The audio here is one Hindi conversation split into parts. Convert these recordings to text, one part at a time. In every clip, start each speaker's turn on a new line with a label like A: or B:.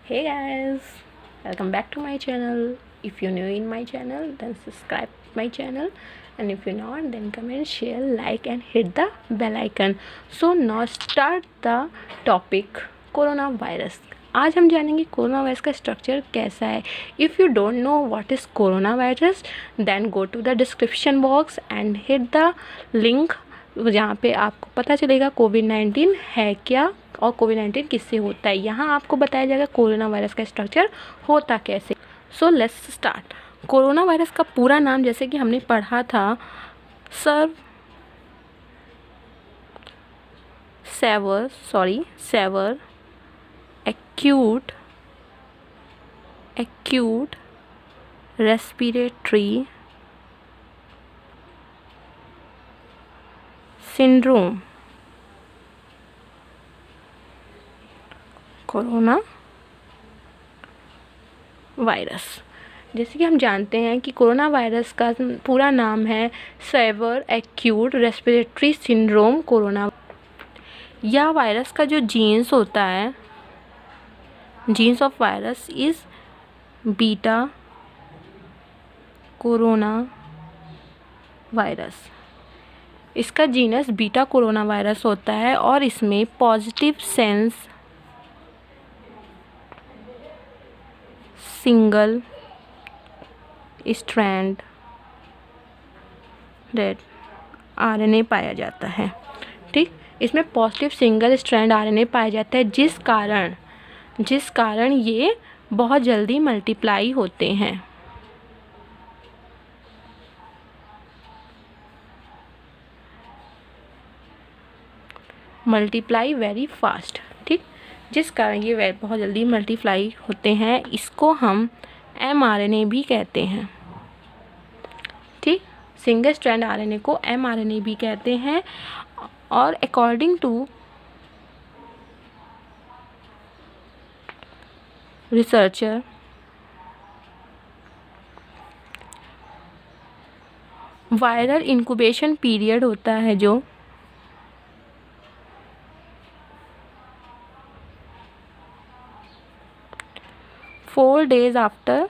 A: Hey guys, welcome back to my channel. If you're new in my channel, then subscribe my channel, and if you're not, then comment, share, like and hit the bell icon. So now start the topic corona virus. आज हम जानेंगे कोरोना वायरस का स्ट्रक्चर कैसा है. If you don't know what is corona virus, then go to the description box and hit the link जहाँ पे आपको पता चलेगा कोविड-19 है क्या और कोविड-19 किससे होता है. यहाँ आपको बताया जाएगा कोरोना वायरस का स्ट्रक्चर होता कैसे. So let's start. Corona virus का पूरा नाम जैसे कि हमने पढ़ा था severe acute respiratory syndrome. Corona virus. जैसे कि हम जानते हैं कि कोरोना वायरस का पूरा नाम है severe acute respiratory syndrome corona. यह वायरस का जो जीन्स होता है, genus of virus is beta corona virus. इसका जीनस बीटा कोरोना वायरस होता है और इसमें positive sense single strand RNA पाया जाता है. ठीक, इसमें पॉजिटिव सिंगल स्ट्रैंड आरएनए पाया जाता है जिस कारण ये बहुत जल्दी मल्टीप्लाई होते हैं. Multiply very fast. ठीक, जिस कारण ये बहुत जल्दी मल्टीप्लाई होते हैं, इसको हम mRNA भी कहते हैं. ठीक, सिंगल स्ट्रैंड आरएनए को mRNA भी कहते हैं. और according to researcher viral incubation period होता है जो 4 days आफ्टर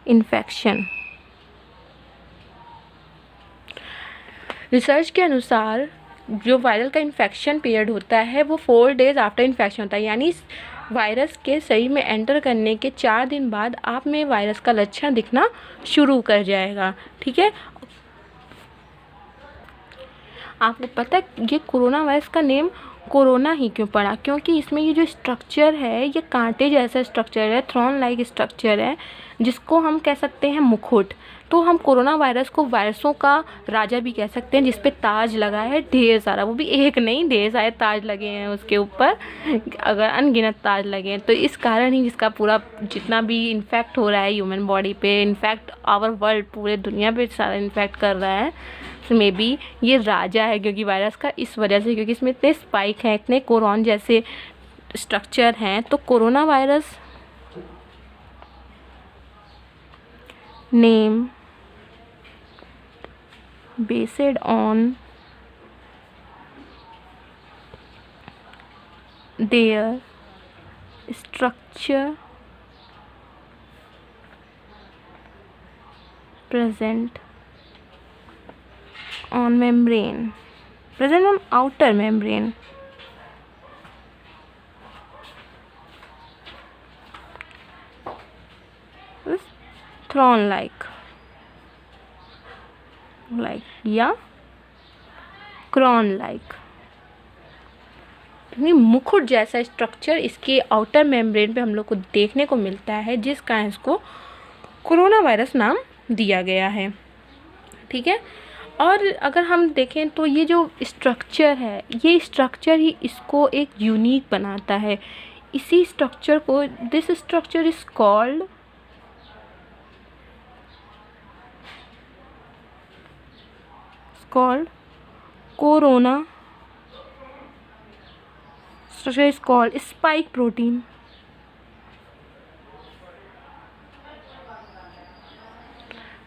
A: इन्फेक्शन. रिसर्च के अनुसार जो वायरल का इन्फेक्शन पीरियड होता है वो 4 days आफ्टर इन्फेक्शन होता है. यानी वायरस के शरीर में एंटर करने के 4 दिन बाद आप में वायरस का लक्षण दिखना शुरू कर जाएगा. ठीक है, आपको पता है ये कोरोना वायरस का नेम कोरोना ही क्यों पड़ा? क्योंकि इसमें ये जो स्ट्रक्चर है ये कांटे जैसा स्ट्रक्चर है, थ्रॉन लाइक स्ट्रक्चर है, जिसको हम कह सकते हैं मुकुट. तो हम कोरोना वायरस को वायरसों का राजा भी कह सकते हैं, जिस पे ताज लगा है ढेर सारा. वो भी एक नहीं, ढेर सारे ताज लगे हैं उसके ऊपर, अगर अनगिनत ताज लगे हैं. तो इस कारण ही जिसका पूरा जितना भी इन्फेक्ट हो रहा है ह्यूमन बॉडी पे, इनफैक्ट आवर वर्ल्ड, पूरे दुनिया पे सारा इन्फेक्ट कर रहा है, में भी ये राजा है. क्योंकि वायरस का इस वजह से, क्योंकि इसमें इतने स्पाइक हैं, इतने कोरोन जैसे स्ट्रक्चर हैं. तो corona virus name based on their structure present on outer membrane. Thorn like या क्रॉन लाइक. मुकुट जैसा स्ट्रक्चर इसके आउटर मेम्ब्रेन पे हम लोग को देखने को मिलता है, जिस कारण इसको कोरोना वायरस नाम दिया गया है. ठीक है, और अगर हम देखें तो ये जो स्ट्रक्चर है, ये स्ट्रक्चर ही इसको एक यूनिक बनाता है. इसी स्ट्रक्चर को, this structure is called corona. Structure is called spike protein.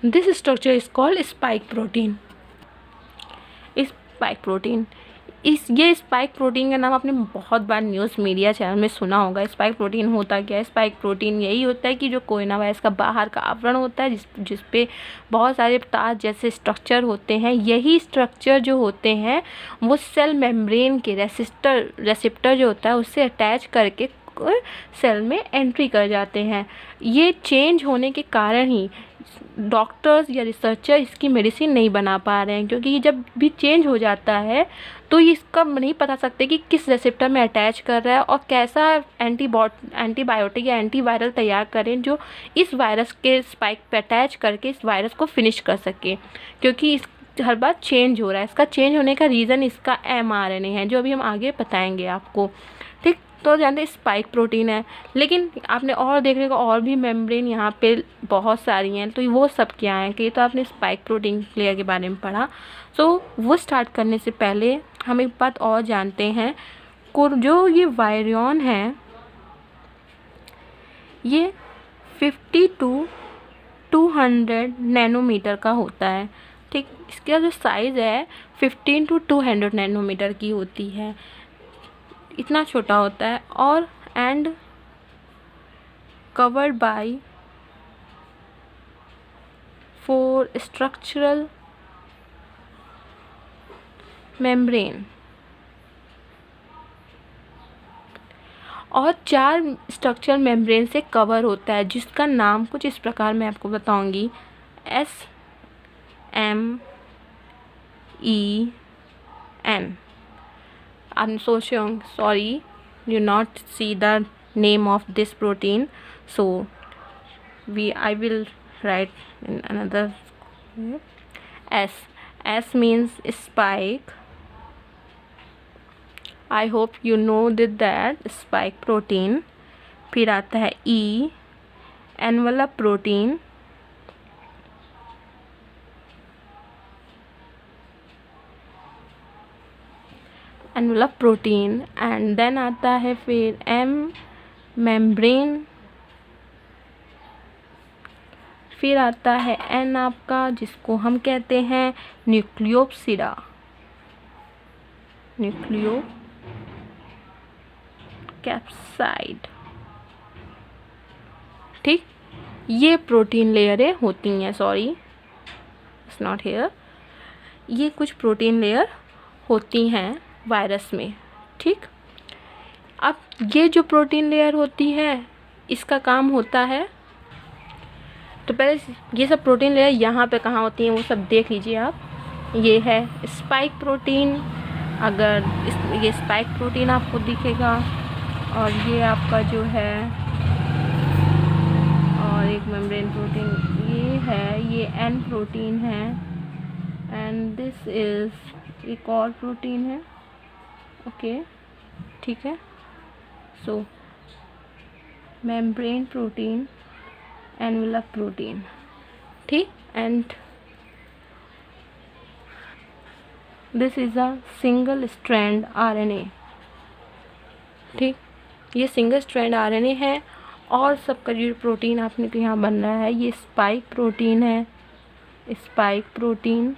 A: This structure is called spike protein. Spike protein. ये स्पाइक प्रोटीन का नाम आपने बहुत बार न्यूज़ मीडिया चैनल में सुना होगा। स्पाइक प्रोटीन होता क्या है? स्पाइक प्रोटीन यही होता है कि जो कोरोना वायरस का बाहर का आवरण होता है, जिस पे बहुत सारे तार जैसे स्ट्रक्चर होते हैं, यही स्ट्रक्चर जो होते हैं वो सेल मेम्ब्रेन के रेसिप्टर जो होता है उससे अटैच करके सेल में एंट्री कर जाते हैं। ये चेंज होने के कारण ही डॉक्टर्स या रिसर्चर इसकी मेडिसिन नहीं बना पा रहे हैं, क्योंकि ये जब भी चेंज हो जाता है तो इसका नहीं पता सकते कि किस रेसिप्टर में अटैच कर रहा है और कैसा एंटीबायोटिक या एंटीवायरल तैयार करें जो इस वायरस के स्पाइक पे अटैच करके इस वायरस को फिनिश कर सके, क्योंकि इस हर बार चेंज हो रहा है। इसका चेंज होने का रीज़न इसका mRNA है, जो अभी हम आगे बताएंगे आपको। ठीक, तो जानते स्पाइक प्रोटीन है, लेकिन आपने और देखने को और भी मेम्ब्रेन यहाँ पे बहुत सारी हैं, तो वो सब क्या हैं कि तो आपने स्पाइक प्रोटीन लेयर के बारे में पढ़ा। सो वो स्टार्ट करने से पहले हम एक बात और जानते हैं, जो ये वायरियन है ये 50 to 200 नैनोमीटर का होता है। ठीक, इसका जो साइज़ है 15 to 200 नैनोमीटर की होती है, इतना छोटा होता है। और and covered by 4 structural membrane, और 4 स्ट्रक्चरल मेम्ब्रेन से कवर होता है, जिसका नाम कुछ इस प्रकार मैं आपको बताऊंगी। SMEN। I'm so sorry you not see the name of this protein, so I will write in another. S means spike. I hope you know that spike protein। फिर आता है E, envelope protein। Envelope protein, and then आता है फिर M, मेम्ब्रेन। फिर आता है N आपका, जिसको हम कहते हैं न्यूक्लियोप्सिडा, न्यूक्लियोकैप्साइड। ठीक, ये प्रोटीन लेयरें होती हैं, सॉरी इट्स नॉट हियर, ये कुछ प्रोटीन लेयर होती हैं वायरस में। ठीक, अब ये जो प्रोटीन लेयर होती है इसका काम होता है, तो पहले ये सब प्रोटीन लेयर यहाँ पे कहाँ होती हैं वो सब देख लीजिए आप। ये है स्पाइक प्रोटीन, अगर ये स्पाइक प्रोटीन आपको दिखेगा, और ये आपका जो है और एक मेम्ब्रेन प्रोटीन ये है, ये N प्रोटीन है, एंड दिस इज़ एक और प्रोटीन है। ओके, ठीक है। सो मेम्ब्रेन प्रोटीन, एनवलप प्रोटीन, ठीक, and this is a single strand RNA। ठीक, ये सिंगल स्ट्रैंड RNA है, और सबका जो प्रोटीन आपने को यहाँ बन रहा है ये स्पाइक प्रोटीन है, spike protein,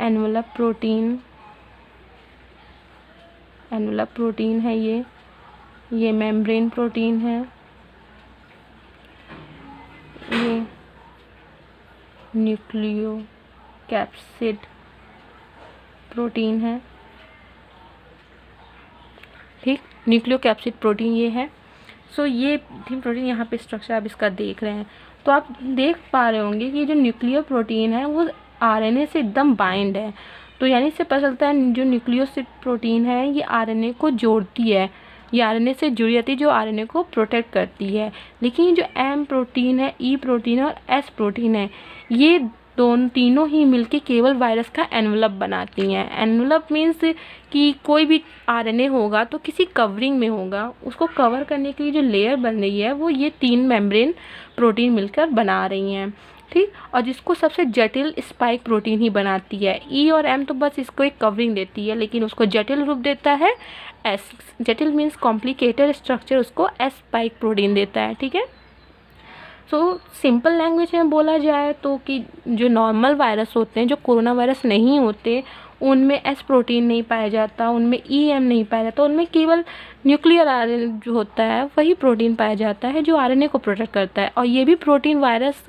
A: envelope protein, envelope protein है ये मेम्ब्रेन प्रोटीन है, ये न्यूक्लियोकैप्सिड प्रोटीन है। ठीक, न्यूक्लियोकैप्सिड प्रोटीन ये है। सो ये प्रोटीन यहाँ पे स्ट्रक्चर आप इसका देख रहे हैं, तो आप देख पा रहे होंगे कि जो न्यूक्लियो प्रोटीन है वो RNA से एकदम बाइंड है, तो यानी इससे पता चलता है जो न्यूक्लियोसिड प्रोटीन है ये RNA को जोड़ती है, ये RNA से जुड़ी रहती है, जो RNA को प्रोटेक्ट करती है। लेकिन ये जो M प्रोटीन है, E प्रोटीन है और S प्रोटीन है, ये तीनों ही मिलके केवल वायरस का एनवलप बनाती हैं। एनवलप मीन्स कि कोई भी RNA होगा तो किसी कवरिंग में होगा, उसको कवर करने के लिए जो लेयर बन रही है वो ये 3 मेम्ब्रेन प्रोटीन मिलकर बना रही हैं। ठीक, और जिसको सबसे जटिल स्पाइक प्रोटीन ही बनाती है। E और M तो बस इसको एक कवरिंग देती है, लेकिन उसको जटिल रूप देता है S। जटिल मीन्स कॉम्प्लिकेटेड स्ट्रक्चर उसको S स्पाइक प्रोटीन देता है। ठीक है, सो सिंपल लैंग्वेज में बोला जाए तो कि जो नॉर्मल वायरस होते हैं, जो कोरोना वायरस नहीं होते, उनमें एस प्रोटीन नहीं पाया जाता, उनमें EM नहीं पाया जाता, उनमें केवल न्यूक्लियर आरएनए जो होता है वही प्रोटीन पाया जाता है जो आरएनए को प्रोटेक्ट करता है। और ये भी प्रोटीन वायरस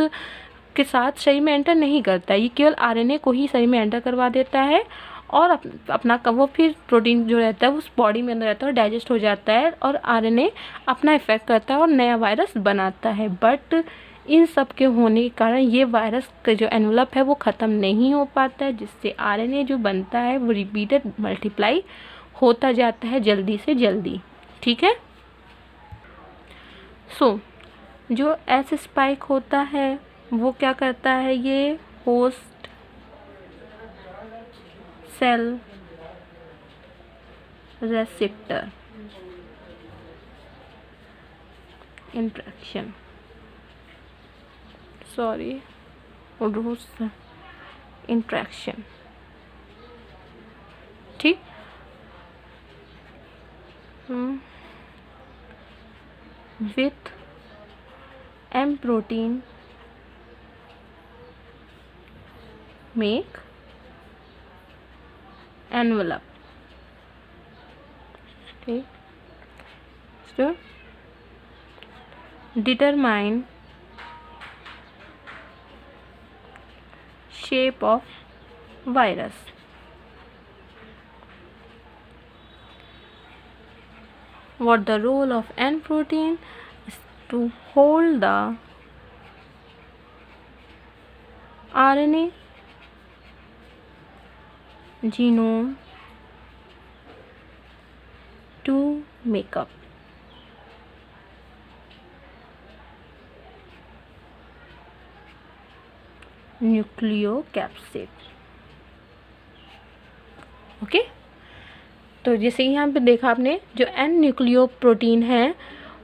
A: के साथ शरीर में एंटर नहीं करता है, ये केवल आरएनए को ही शरीर में एंटर करवा देता है और अपना वो फिर प्रोटीन जो रहता है उस बॉडी में अंदर रहता है और डाइजेस्ट हो जाता है और आरएनए अपना इफेक्ट करता है और नया वायरस बनाता है। बट इन सब के होने के कारण ये वायरस का जो एनवलप है वो ख़त्म नहीं हो पाता है, जिससे आरएनए जो बनता है वो रिपीटेड मल्टीप्लाई होता जाता है जल्दी से जल्दी। ठीक है। जो एस स्पाइक होता है वो क्या करता है, ये होस्ट सेल रेसेप्टर इंटरेक्शन इंट्रैक्शन, ठीक, with M protein make envelope, ठीक, so determine shape of virus. What the role of N protein is to hold the RNA genome to make up nucleocapsid. Okay, तो जैसे यहाँ पे देखा आपने, जो एन न्यूक्लियोप्रोटीन है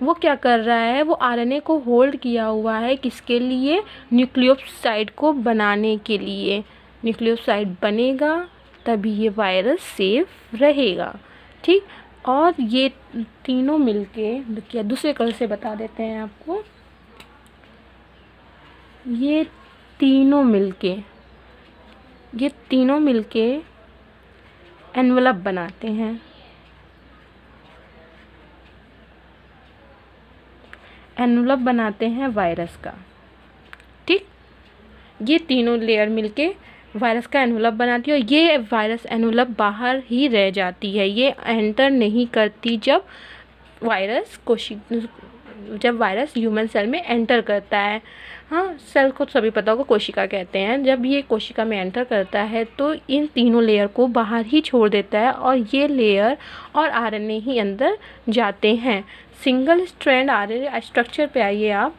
A: वो क्या कर रहा है, वो आरएनए को होल्ड किया हुआ है, किसके लिए, न्यूक्लियोसाइड को बनाने के लिए। न्यूक्लियोसाइड बनेगा तभी ये वायरस सेफ रहेगा, ठीक। और ये तीनों मिलके, देखिए दूसरे कलर से बता देते हैं आपको, ये तीनों मिलके एनवलप बनाते हैं। एनवलप बनाते हैं वायरस का, ठीक। ये तीनों लेयर मिलके वायरस का एनवलप बनाती है और ये वायरस एनवलप बाहर ही रह जाती है, ये एंटर नहीं करती जब वायरस ह्यूमन सेल में एंटर करता है। हाँ, सेल को सभी पता होगा, कोशिका कहते हैं। जब ये कोशिका में एंटर करता है तो इन तीनों लेयर को बाहर ही छोड़ देता है और ये लेयर और आरएनए ही अंदर जाते हैं। सिंगल स्ट्रैंड आरएनए स्ट्रक्चर पे आइए आप,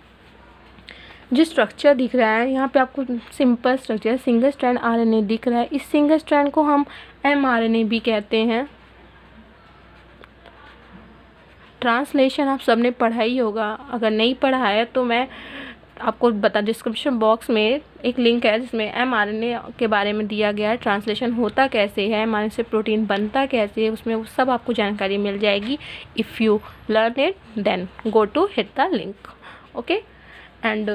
A: जो स्ट्रक्चर दिख रहा है यहाँ पे आपको simple structure single strand RNA दिख रहा है। इस सिंगल स्ट्रैंड को हम mRNA भी कहते हैं। ट्रांसलेशन आप सबने पढ़ा ही होगा, अगर नहीं पढ़ा है तो मैं आपको डिस्क्रिप्शन बॉक्स में एक लिंक है जिसमें mRNA के बारे में दिया गया है, ट्रांसलेशन होता कैसे है, mRNA से प्रोटीन बनता कैसे है, उसमें वो सब आपको जानकारी मिल जाएगी। If you learn it then go to hit the link, okay. And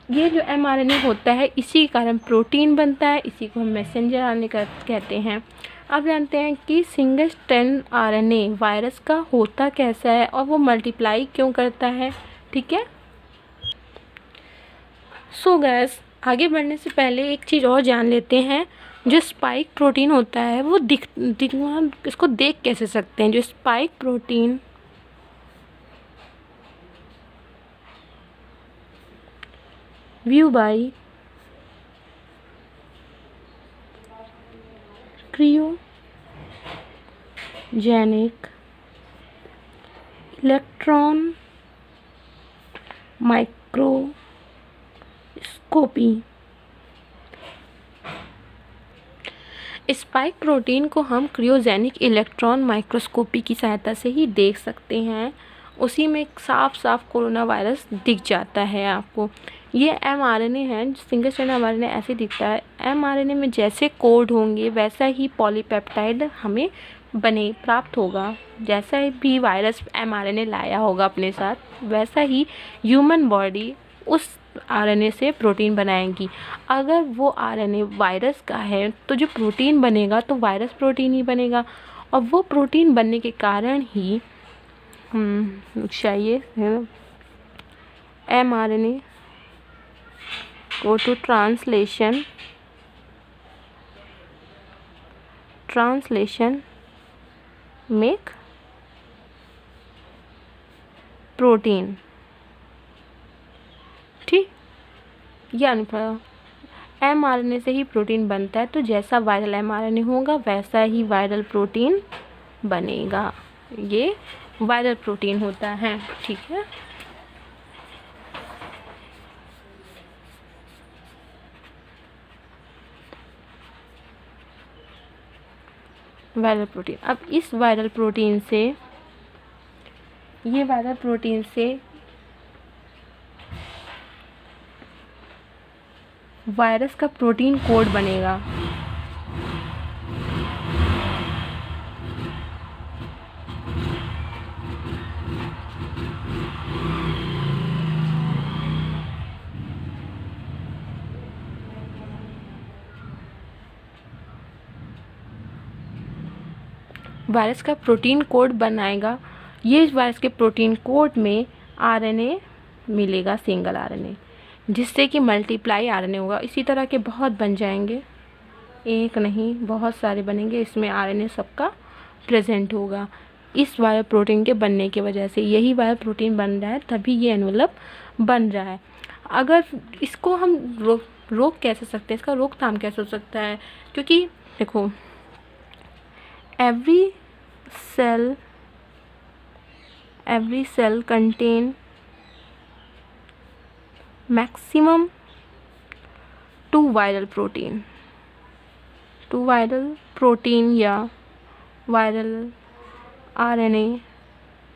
A: ये जो mRNA होता है इसी के कारण प्रोटीन बनता है, इसी को हम मैसेंजर आरएनए कहते हैं। अब जानते हैं कि सिंगल स्ट्रैंड आरएनए वायरस का होता कैसा है और वो मल्टीप्लाई क्यों करता है, ठीक है। सो गाइस, आगे बढ़ने से पहले एक चीज़ और जान लेते हैं। जो स्पाइक प्रोटीन होता है वो इसको देख कैसे सकते हैं। जो spike protein view by cryogenic electron microscopy. Spike protein को हम क्रियोजेनिक इलेक्ट्रॉन माइक्रोस्कोपी की सहायता से ही देख सकते हैं। उसी में साफ साफ कोरोना वायरस दिख जाता है आपको। ये mRNA है, सिंगल स्ट्रैंड mRNA ऐसे दिखता है। mRNA में जैसे कोड होंगे वैसा ही पॉलीपेप्टाइड हमें प्राप्त होगा। जैसा भी वायरस mRNA लाया होगा अपने साथ, वैसा ही ह्यूमन बॉडी उस आरएनए से प्रोटीन बनाएंगी। अगर वो आरएनए वायरस का है तो जो प्रोटीन बनेगा तो वायरस प्रोटीन ही बनेगा, और वो प्रोटीन बनने के कारण ही चाहिए mRNA go to translation make protein. ठीक, यानी mRNA से ही प्रोटीन बनता है, तो जैसा वायरल mRNA होगा वैसा ही वायरल प्रोटीन बनेगा। ये वायरल प्रोटीन होता है। ठीक है, वायरल प्रोटीन। अब इस वायरल प्रोटीन से, ये वायरल प्रोटीन से वायरस का प्रोटीन कोड बनेगा। वायरस का प्रोटीन कोड बनाएगा। ये वायरस के प्रोटीन कोड में आरएनए मिलेगा, सिंगल आरएनए, जिससे कि मल्टीप्लाई आरएनए होगा। इसी तरह के बहुत बन जाएंगे, एक नहीं बहुत सारे बनेंगे, इसमें आरएनए सबका प्रेजेंट होगा। इस वायरल प्रोटीन के बनने की वजह से, यही वायरल प्रोटीन बन रहा है, तभी ये एनवलप बन रहा है। अगर इसको हम रोक कैसे सकते हैं, इसका रोकथाम कैसे हो सकता है? क्योंकि देखो, every cell contain maximum 2 viral protein या वायरल आरएनए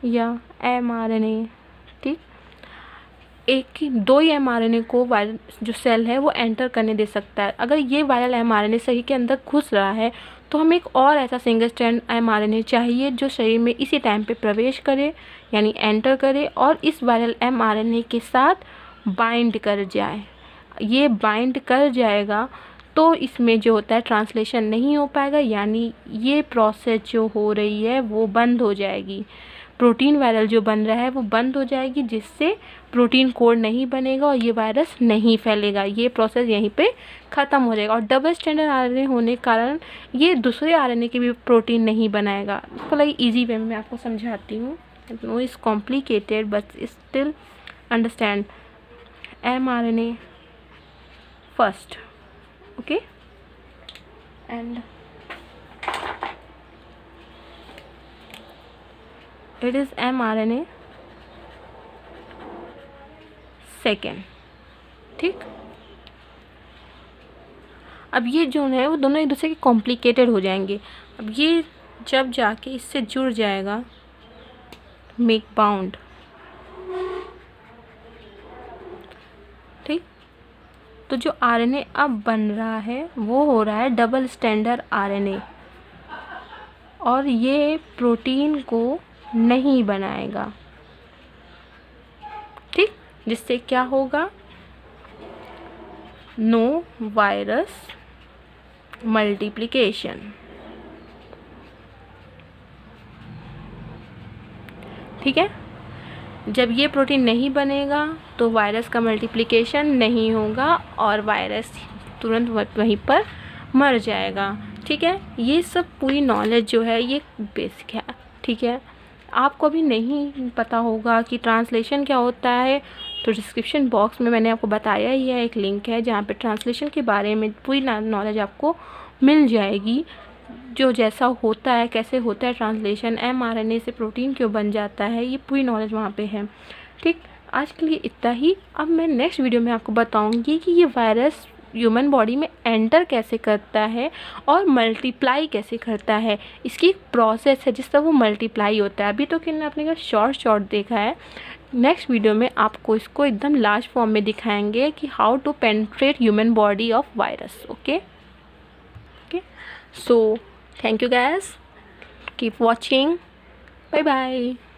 A: या mRNA। ठीक, दो ही mRNA को वायरल जो सेल है वो एंटर करने दे सकता है। अगर ये वायरल mRNA शरीर के अंदर घुस रहा है तो हमें एक और ऐसा सिंगल स्ट्रैंड mRNA चाहिए जो शरीर में इसी टाइम पे प्रवेश करे, यानी एंटर करे, और इस वायरल mRNA के साथ बाइंड कर जाए। ये बाइंड कर जाएगा तो इसमें जो होता है ट्रांसलेशन नहीं हो पाएगा, यानी ये प्रोसेस जो हो रही है वो बंद हो जाएगी। प्रोटीन वायरल जो बन रहा है वो बंद हो जाएगी, जिससे प्रोटीन कोड नहीं बनेगा और ये वायरस नहीं फैलेगा। ये प्रोसेस यहीं पे ख़त्म हो जाएगा। और डबल स्टैंडर्ड आरएनए होने के कारण ये दूसरे आरएनए के भी प्रोटीन नहीं बनाएगा। इसको लगे ईजी वे में मैं आपको समझाती हूँ। No is complicated but still understand. mRNA first, okay, and it is mRNA second। ठीक, अब ये जो है वो दोनों एक दूसरे के कॉम्प्लिकेटेड हो जाएंगे। अब ये जब जाके इससे जुड़ जाएगा, मेक बाउंड, ठीक, तो जो आरएनए अब बन रहा है वो हो रहा है डबल स्टैंडर्ड आरएनए, और ये प्रोटीन को नहीं बनाएगा। ठीक, जिससे क्या होगा, नो वायरस मल्टीप्लिकेशन। ठीक है, जब ये प्रोटीन नहीं बनेगा तो वायरस का मल्टीप्लिकेशन नहीं होगा और वायरस तुरंत वहीं पर मर जाएगा। ठीक है, ये सब पूरी नॉलेज जो है ये बेसिक है। ठीक है, आपको अभी नहीं पता होगा कि ट्रांसलेशन क्या होता है, तो डिस्क्रिप्शन बॉक्स में मैंने आपको बताया ही है, एक लिंक है जहाँ पे ट्रांसलेशन के बारे में पूरी नॉलेज आपको मिल जाएगी। जो जैसा होता है, कैसे होता है ट्रांसलेशन, mRNA से प्रोटीन क्यों बन जाता है, ये पूरी नॉलेज वहाँ पे है। ठीक, आज के लिए इतना ही। अब मैं नेक्स्ट वीडियो में आपको बताऊँगी कि ये वायरस ह्यूमन बॉडी में एंटर कैसे करता है और मल्टीप्लाई कैसे करता है। इसकी एक प्रोसेस है जिस तरह वो मल्टीप्लाई होता है। अभी तो कि आपने का शॉर्ट देखा है, नेक्स्ट वीडियो में आपको इसको एकदम लार्ज फॉर्म में दिखाएंगे कि how to penetrate human body of virus. Okay, so thank you guys, keep watching, bye bye।